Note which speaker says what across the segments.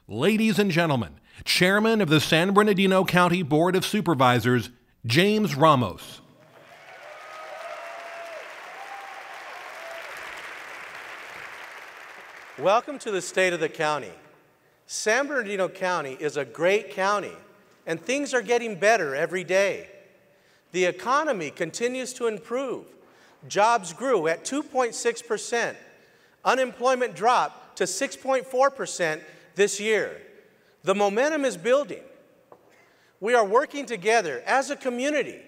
Speaker 1: Ladies and gentlemen, Chairman of the San Bernardino County Board of Supervisors, James Ramos.
Speaker 2: Welcome to the state of the county. San Bernardino County is a great county, and things are getting better every day. The economy continues to improve. Jobs grew at 2.6%. Unemployment dropped to 6.4% this year. The momentum is building. We are working together as a community,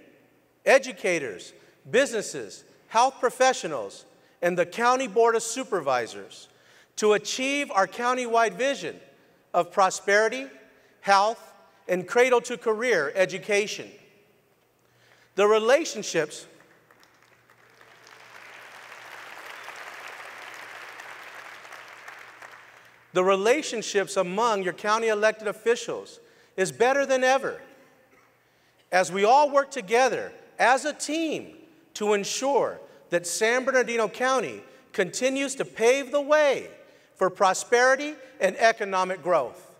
Speaker 2: educators, businesses, health professionals, and the County Board of Supervisors to achieve our countywide vision of prosperity, health, and cradle-to-career education. The relationships among your county elected officials is better than ever, as we all work together as a team to ensure that San Bernardino County continues to pave the way for prosperity and economic growth.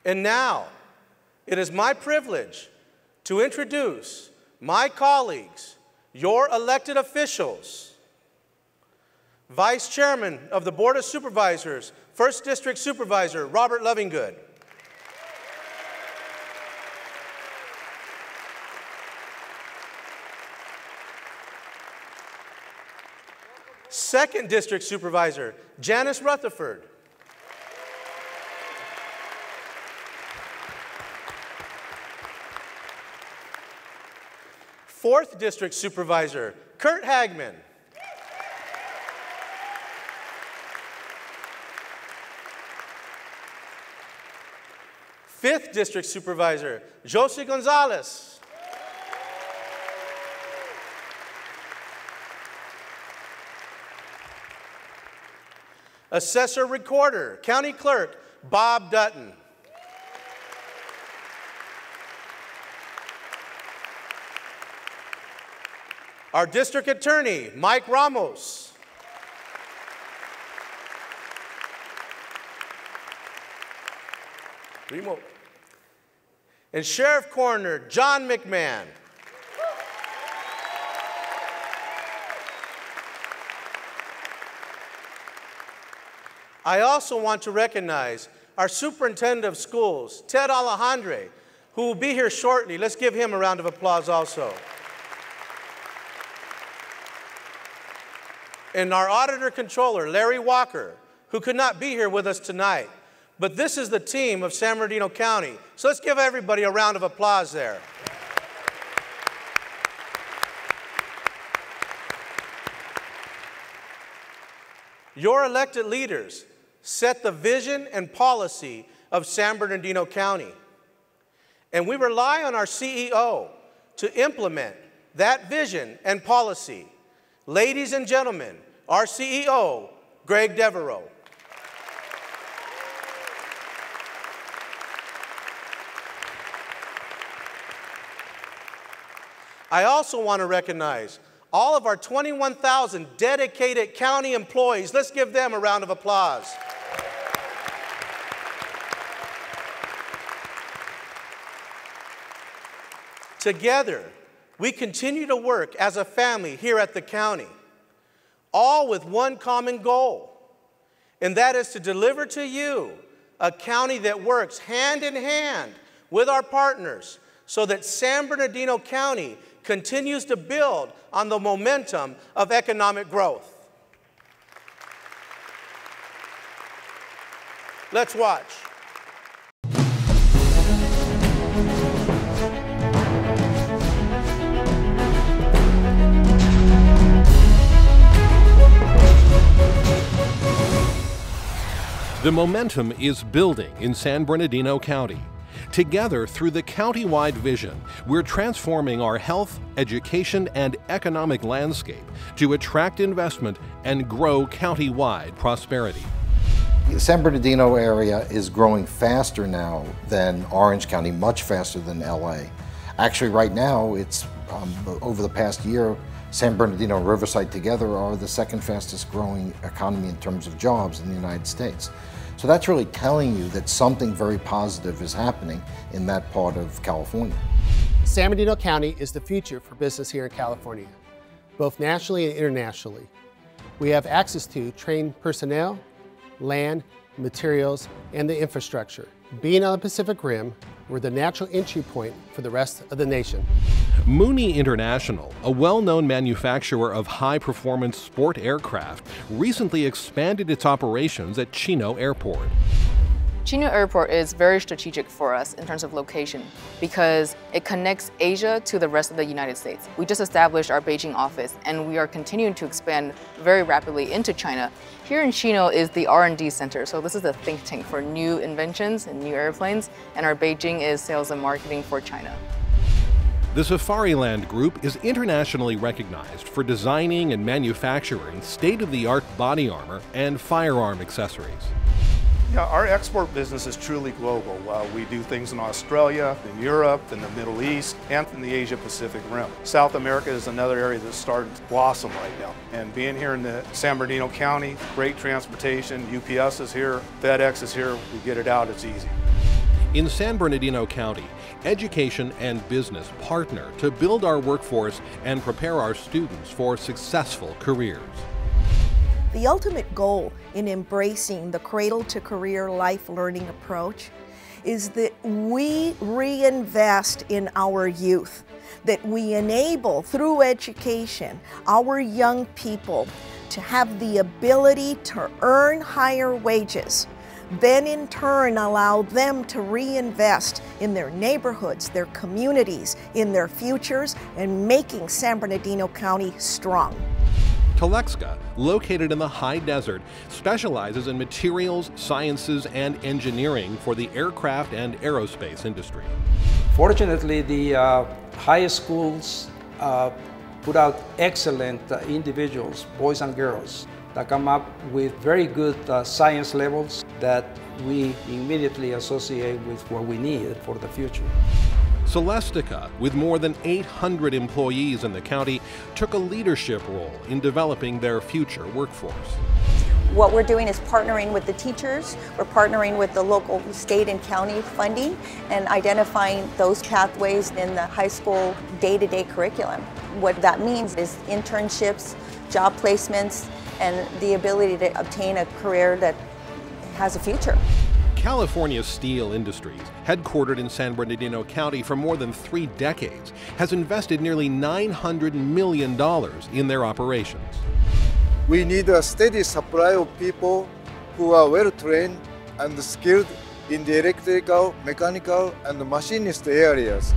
Speaker 2: And now, it is my privilege to introduce my colleagues, your elected officials. Vice Chairman of the Board of Supervisors, 1st District Supervisor Robert Lovingood. Second District Supervisor Janice Rutherford. Fourth District Supervisor Kurt Hagman. Fifth District Supervisor Josie Gonzalez. Assessor Recorder, County Clerk Bob Dutton. Our District Attorney, Mike Ramos. Remote. And Sheriff Coroner John McMahon. I also want to recognize our Superintendent of Schools, Ted Alejandre, who will be here shortly. Let's give him a round of applause also. And our Auditor Controller, Larry Walker, who could not be here with us tonight. But this is the team of San Bernardino County. So let's give everybody a round of applause there. Your elected leaders set the vision and policy of San Bernardino County. And we rely on our CEO to implement that vision and policy. Ladies and gentlemen, our CEO, Greg Devereaux. I also want to recognize all of our 21,000 dedicated county employees. Let's give them a round of applause. Together, we continue to work as a family here at the county, all with one common goal, and that is to deliver to you a county that works hand in hand with our partners so that San Bernardino County continues to build on the momentum of economic growth. Let's watch.
Speaker 1: The momentum is building in San Bernardino County. Together, through the county-wide vision, we're transforming our health, education, and economic landscape to attract investment and grow county-wide prosperity.
Speaker 3: The San Bernardino area is growing faster now than Orange County, much faster than LA. Actually, right now, it's over the past year, San Bernardino and Riverside together are the second fastest growing economy in terms of jobs in the United States. So that's really telling you that something very positive is happening in that part of California.
Speaker 4: San Bernardino County is the future for business here in California, both nationally and internationally. We have access to trained personnel, land, materials, and the infrastructure. Being on the Pacific Rim, we're the natural entry point for the rest of the nation.
Speaker 1: Mooney International, a well-known manufacturer of high-performance sport aircraft, recently expanded its operations at Chino Airport.
Speaker 5: Chino Airport is very strategic for us in terms of location because it connects Asia to the rest of the United States. We just established our Beijing office and we are continuing to expand very rapidly into China. Here in Chino is the R&D center, so this is a think tank for new inventions and new airplanes, and our Beijing is sales and marketing for China.
Speaker 1: The Safariland Group is internationally recognized for designing and manufacturing state-of-the-art body armor and firearm accessories.
Speaker 6: Yeah, our export business is truly global. We do things in Australia, in Europe, in the Middle East, and in the Asia-Pacific Rim. South America is another area that's starting to blossom right now. And being here in the San Bernardino County, great transportation, UPS is here, FedEx is here, we get it out, it's easy.
Speaker 1: In San Bernardino County, education and business partner to build our workforce and prepare our students for successful careers.
Speaker 7: The ultimate goal in embracing the cradle-to-career life learning approach is that we reinvest in our youth, that we enable through education our young people to have the ability to earn higher wages, then in turn allow them to reinvest in their neighborhoods, their communities, in their futures, and making San Bernardino County strong.
Speaker 1: Telexa, located in the high desert, specializes in materials, sciences, and engineering for the aircraft and aerospace industry.
Speaker 8: Fortunately, the high schools put out excellent individuals, boys and girls, that come up with very good science levels that we immediately associate with what we need for the future.
Speaker 1: Celestica, with more than 800 employees in the county, took a leadership role in developing their future workforce.
Speaker 9: What we're doing is partnering with the teachers, we're partnering with the local state and county funding and identifying those pathways in the high school day-to-day curriculum. What that means is internships, job placements, and the ability to obtain a career that has a future.
Speaker 1: California Steel Industries, headquartered in San Bernardino County for more than 3 decades, has invested nearly $900 million in their operations.
Speaker 10: We need a steady supply of people who are well trained and skilled in the electrical, mechanical, and machinist areas.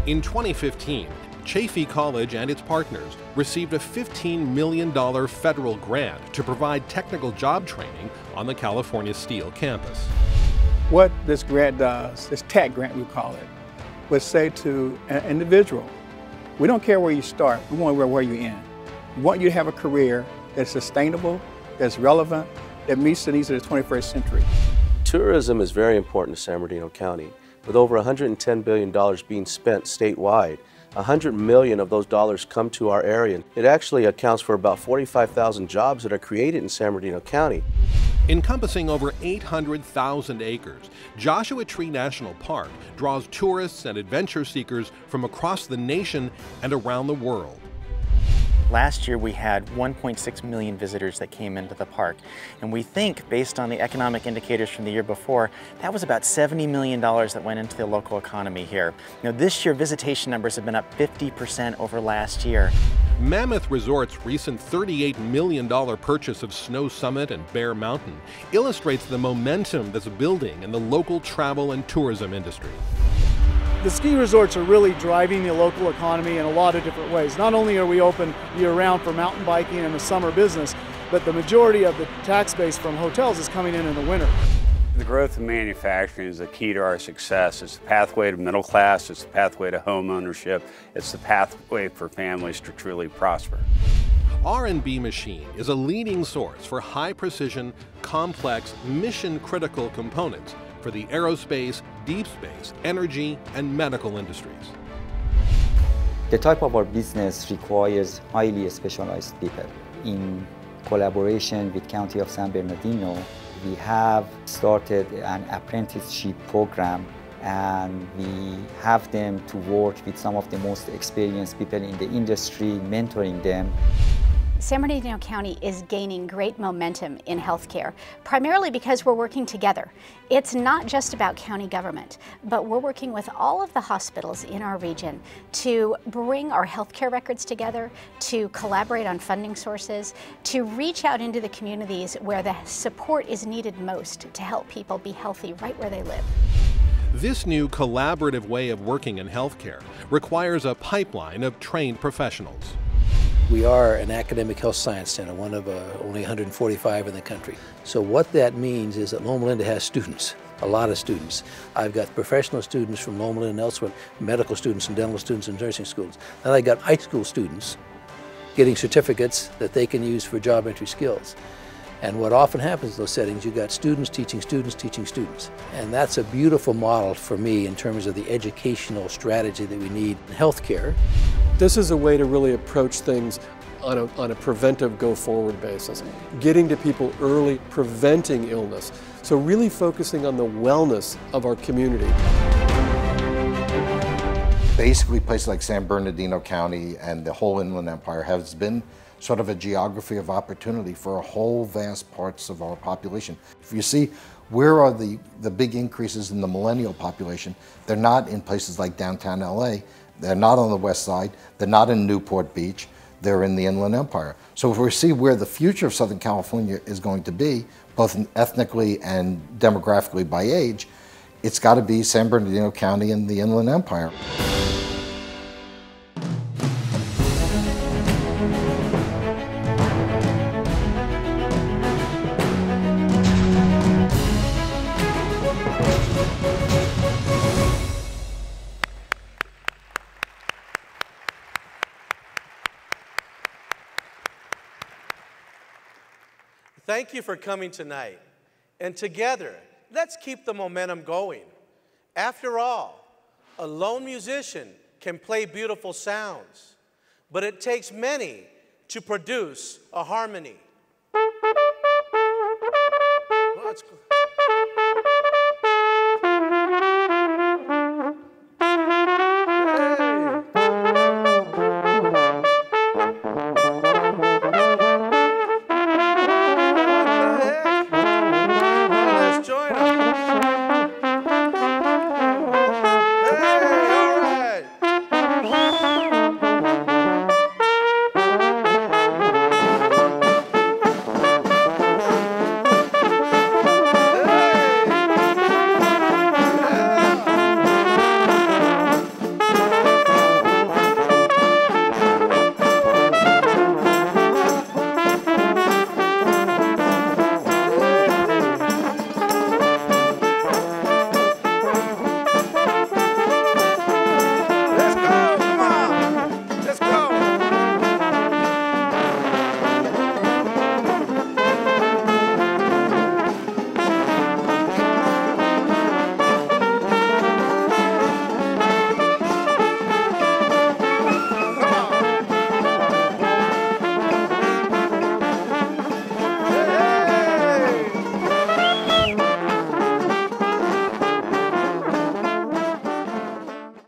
Speaker 1: In 2015, Chaffey College and its partners received a $15 million federal grant to provide technical job training on the California Steel campus.
Speaker 11: What this grant does, this TAC grant we call it, would say to an individual, we don't care where you start, we want to know where you end. We want you to have a career that's sustainable, that's relevant, that meets the needs of the 21st century.
Speaker 12: Tourism is very important to San Bernardino County. With over $110 billion being spent statewide, 100 million of those dollars come to our area. It actually accounts for about 45,000 jobs that are created in San Bernardino County.
Speaker 1: Encompassing over 800,000 acres, Joshua Tree National Park draws tourists and adventure seekers from across the nation and around the world.
Speaker 13: Last year we had 1.6 million visitors that came into the park, and we think, based on the economic indicators from the year before, that was about $70 million that went into the local economy here. Now this year visitation numbers have been up 50% over last year.
Speaker 1: Mammoth Resort's recent $38 million purchase of Snow Summit and Bear Mountain illustrates the momentum that's building in the local travel and tourism industry.
Speaker 11: The ski resorts are really driving the local economy in a lot of different ways. Not only are we open year-round for mountain biking and the summer business,
Speaker 14: but the majority of the tax base from hotels is coming in the winter.
Speaker 15: The growth of manufacturing is the key to our success. It's the pathway to middle class, it's the pathway to home ownership, it's the pathway for families to truly prosper.
Speaker 1: R&B Machine is a leading source for high-precision, complex, mission-critical components for the aerospace, deep space, energy, and medical industries.
Speaker 16: The type of our business requires highly specialized people. In collaboration with County of San Bernardino, we have started an apprenticeship program, and we have them to work with some of the most experienced people in the industry, mentoring them.
Speaker 17: San Bernardino County is gaining great momentum in healthcare, primarily because we're working together. It's not just about county government, but we're working with all of the hospitals in our region to bring our healthcare records together, to collaborate on funding sources, to reach out into the communities where the support is needed most to help people be healthy right where they live.
Speaker 1: This new collaborative way of working in healthcare requires a pipeline of trained professionals.
Speaker 18: We are an academic health science center, one of only 145 in the country. So what that means is that Loma Linda has students, a lot of students. I've got professional students from Loma Linda and elsewhere, medical students and dental students and nursing schools. Then I got high school students getting certificates that they can use for job entry skills. And what often happens in those settings, you got students teaching students teaching students. And that's a beautiful model for me in terms of the educational strategy that we need in healthcare.
Speaker 19: This is a way to really approach things on a preventive go-forward basis, getting to people early, preventing illness. So really focusing on the wellness of our community.
Speaker 3: Basically, places like San Bernardino County and the whole Inland Empire has been sort of a geography of opportunity for a whole vast parts of our population. If you see where are the big increases in the millennial population, they're not in places like downtown LA, they're not on the west side, they're not in Newport Beach, they're in the Inland Empire. So if we see where the future of Southern California is going to be, both ethnically and demographically by age, it's got to be San Bernardino County and the Inland Empire.
Speaker 2: Thank you for coming tonight. And together, let's keep the momentum going. After all, a lone musician can play beautiful sounds, but it takes many to produce a harmony. Well,